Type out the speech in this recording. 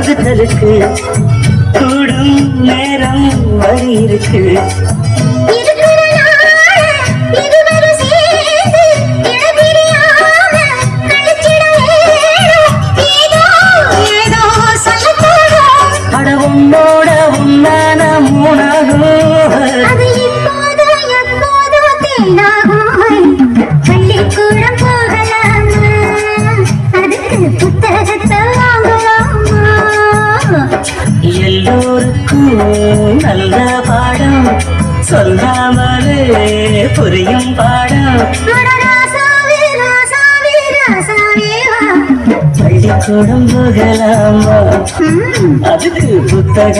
வகுத்தலுக்கு கூடும் நேரம் வழி இருக்கு. உன்னோட உன்னான மூணாகும் பள்ளிக்கூடம் போகலாமா அதுக்கு புத்தகத்தை வாங்கலாமா எல்லோருக்கும் நல்ல பாடம் சொல்லாமலே புரியும் பாடம் பள்ளிக்கூடம் போகலாமா அதுக்கு புத்தகம்